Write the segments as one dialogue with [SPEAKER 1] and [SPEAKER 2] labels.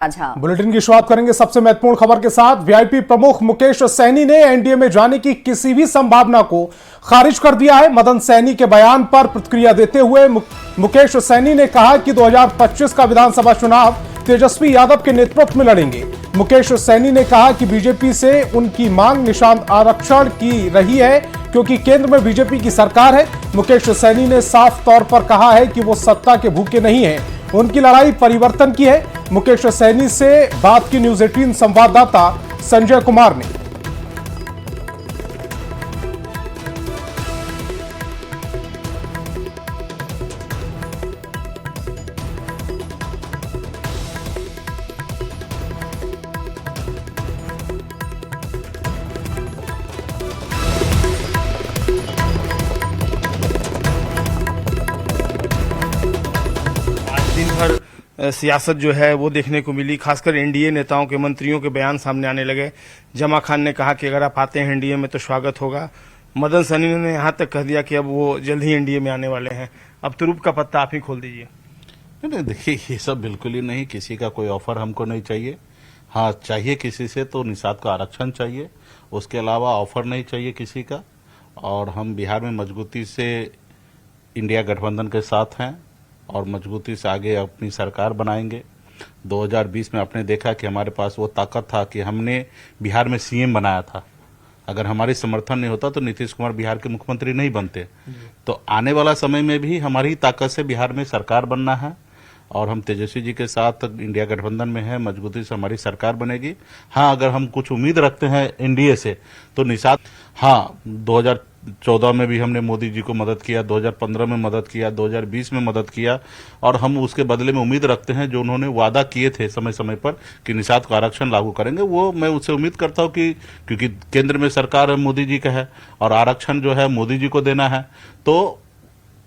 [SPEAKER 1] Bulletin की शुरुआत करेंगे सबसे महत्वपूर्ण खबर के साथ। वीआईपी प्रमुख मुकेश सहनी ने एनडीए में जाने की किसी भी संभावना को खारिज कर दिया है। मदन सहनी के बयान पर प्रतिक्रिया देते हुए मुकेश सहनी ने कहा कि 2025 का विधानसभा चुनाव तेजस्वी यादव के नेतृत्व में लड़ेंगे। मुकेश सहनी ने कहा कि बीजेपी से उनकी मांग निषाद आरक्षण की रही है क्योंकि केंद्र में बीजेपी की सरकार है। मुकेश सहनी ने साफ तौर पर कहा है कि वो सत्ता के भूखे नहीं हैं, उनकी लड़ाई परिवर्तन की है। मुकेश सहनी से बात की न्यूज 18 संवाददाता संजय कुमार ने।
[SPEAKER 2] दिन भर सियासत जो है वो देखने को मिली, खासकर एनडीए नेताओं के, मंत्रियों के बयान सामने आने लगे। जमा खान ने कहा कि अगर आप आते हैं एनडीए में तो स्वागत होगा। मदन सहनी ने यहां तक कह दिया कि अब वो जल्द ही एनडीए में आने वाले हैं। अब तुरुप का पत्ता आप ही खोल दीजिए।
[SPEAKER 3] नहीं, देखिए ये सब बिल्कुल ही नहीं, किसी का कोई ऑफर हमको नहीं चाहिए। हाँ, चाहिए किसी से तो निषाद का आरक्षण चाहिए, उसके अलावा ऑफर नहीं चाहिए किसी का। और हम बिहार में मजबूती से इंडिया गठबंधन के साथ हैं और मजबूती से आगे अपनी सरकार बनाएंगे। 2020 में आपने देखा कि हमारे पास वो ताकत था कि हमने बिहार में सीएम बनाया था। अगर हमारी समर्थन नहीं होता तो नीतीश कुमार बिहार के मुख्यमंत्री नहीं बनते। तो आने वाला समय में भी हमारी ताकत से बिहार में सरकार बनना है और हम तेजस्वी जी के साथ इंडिया गठबंधन में है, मजबूती से हमारी सरकार बनेगी। हाँ, अगर हम कुछ उम्मीद रखते हैं एनडीए से तो निषाद, हाँ 2014 में भी हमने मोदी जी को मदद किया, 2015 में मदद किया, 2020 में मदद किया और हम उसके बदले में उम्मीद रखते हैं जो उन्होंने वादा किए थे समय समय पर कि निषाद को आरक्षण लागू करेंगे, वो मैं उससे उम्मीद करता हूं कि क्योंकि केंद्र में सरकार है मोदी जी का है और आरक्षण जो है मोदी जी को देना है तो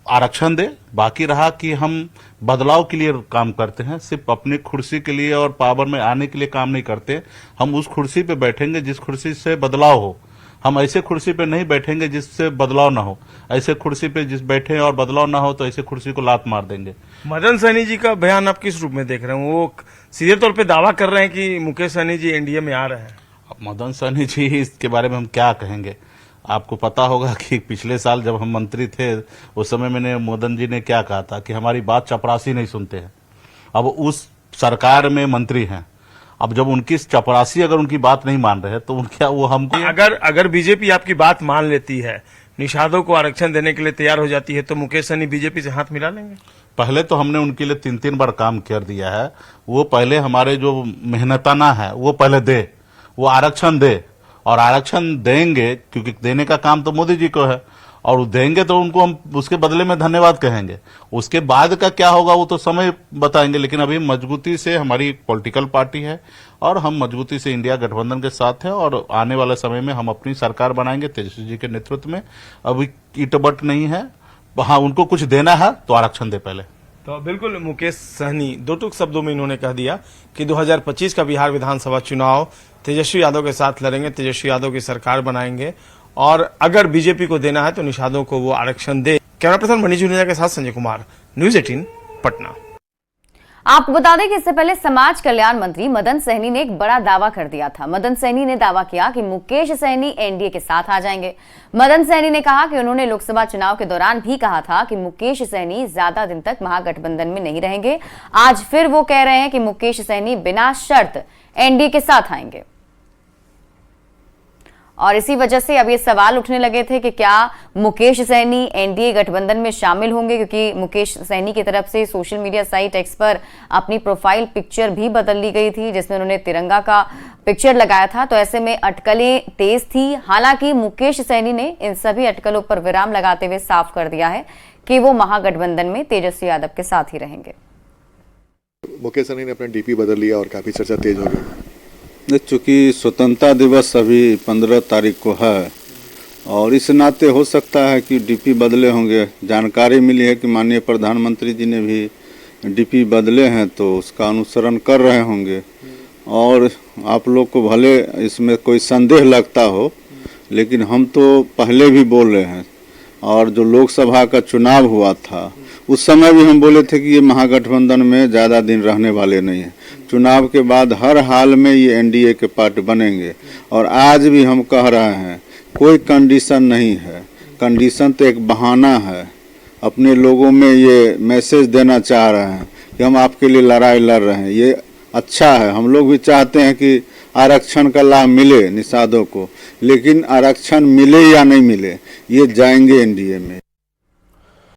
[SPEAKER 3] आरक्षण दे। बाकी रहा कि हम बदलाव के लिए काम करते हैं, सिर्फ अपनी कुर्सी के लिए और पावर में आने के लिए काम नहीं करते। हम उस कुर्सी पे बैठेंगे जिस कुर्सी से बदलाव हो। हम ऐसे कुर्सी पे नहीं बैठेंगे जिससे बदलाव ना हो। ऐसे कुर्सी पे जिस बैठे और बदलाव ना हो तो ऐसे कुर्सी को लात मार देंगे।
[SPEAKER 2] मदन सहनी जी का बयान आप किस रूप में देख रहे हैं? वो सीधे तौर पे दावा कर रहे हैं कि मुकेश सहनी जी एनडीए में आ रहे हैं।
[SPEAKER 3] अब मदन सहनी जी इसके बारे में हम क्या कहेंगे? आपको पता होगा कि पिछले साल जब हम मंत्री थे उस समय मैंने मदन जी ने क्या कहा था कि हमारी बात चपरासी नहीं सुनते हैं। अब उस सरकार में मंत्री हैं, अब जब उनकी चपरासी अगर उनकी बात नहीं मान रहे तो क्या वो हमको,
[SPEAKER 2] अगर बीजेपी आपकी बात मान लेती है, निषादों को आरक्षण देने के लिए तैयार हो जाती है तो मुकेश सहनी बीजेपी से हाथ मिला लेंगे?
[SPEAKER 3] पहले तो हमने उनके लिए 3-3 बार काम कर दिया है। वो पहले हमारे जो मेहनताना है वो पहले दे, वो आरक्षण दे और आरक्षण देंगे क्योंकि देने का काम तो मोदी जी को है और देंगे तो उनको हम उसके बदले में धन्यवाद कहेंगे। उसके बाद का क्या होगा वो तो समय बताएंगे, लेकिन अभी मजबूती से हमारी पॉलिटिकल पार्टी है और हम मजबूती से इंडिया गठबंधन के साथ हैं और आने वाले समय में हम अपनी सरकार बनाएंगे तेजस्वी जी के नेतृत्व में। अभी इटबट नहीं है। हाँ, उनको कुछ देना है तो आरक्षण दे पहले।
[SPEAKER 2] तो बिल्कुल मुकेश सहनी दो टूक शब्दों में इन्होंने कह दिया कि 2025 का बिहार विधानसभा चुनाव तेजस्वी यादव के साथ लड़ेंगे, तेजस्वी यादव की सरकार बनाएंगे और अगर बीजेपी को देना है तो निषादों को वो आरक्षण दे। कैमरा पर्सन मनीष जुनेजा के साथ संजय कुमार, न्यूज 18 पटना।
[SPEAKER 4] आपको बता दें कि इससे पहले समाज कल्याण मंत्री मदन सहनी ने एक बड़ा दावा कर दिया था। मदन सहनी ने दावा किया कि मुकेश सहनी एनडीए के साथ आ जाएंगे। मदन सहनी ने कहा कि उन्होंने लोकसभा चुनाव के दौरान भी कहा था कि मुकेश सहनी ज्यादा दिन तक महागठबंधन में नहीं रहेंगे। आज फिर वो कह रहे हैं कि मुकेश सहनी बिना शर्त एनडीए के साथ आएंगे और इसी वजह से अब ये सवाल उठने लगे थे कि क्या मुकेश सहनी एनडीए गठबंधन में शामिल होंगे, क्योंकि मुकेश सहनी की तरफ से सोशल मीडिया साइट एक्स पर अपनी प्रोफाइल पिक्चर भी बदल ली गई थी जिसमें उन्होंने तिरंगा का पिक्चर लगाया था। तो ऐसे में अटकलें तेज थी। हालांकि मुकेश सहनी ने इन सभी अटकलों पर विराम लगाते हुए साफ कर दिया है कि वो महागठबंधन में तेजस्वी यादव के साथ ही रहेंगे।
[SPEAKER 5] मुकेश सहनी ने अपना डीपी बदल लिया और काफी चर्चा तेज हो गई।
[SPEAKER 6] चूँकि स्वतंत्रता दिवस अभी 15 तारीख को है और इस नाते हो सकता है कि डीपी बदले होंगे। जानकारी मिली है कि माननीय प्रधानमंत्री जी ने भी डीपी बदले हैं तो उसका अनुसरण कर रहे होंगे और आप लोग को भले इसमें कोई संदेह लगता हो लेकिन हम तो पहले भी बोल रहे हैं और जो लोकसभा का चुनाव हुआ था उस समय भी हम बोले थे कि ये महागठबंधन में ज़्यादा दिन रहने वाले नहीं हैं। चुनाव के बाद हर हाल में ये एनडीए के पार्ट बनेंगे। और आज भी हम कह रहे हैं कोई कंडीशन नहीं है, कंडीशन तो एक बहाना है। अपने लोगों में ये मैसेज देना चाह रहे हैं कि हम आपके लिए लड़ाई लड़ रहे हैं। ये अच्छा है, हम लोग भी चाहते हैं कि आरक्षण का लाभ मिले निषादों को, लेकिन आरक्षण मिले या नहीं मिले ये जाएंगे एनडीए में।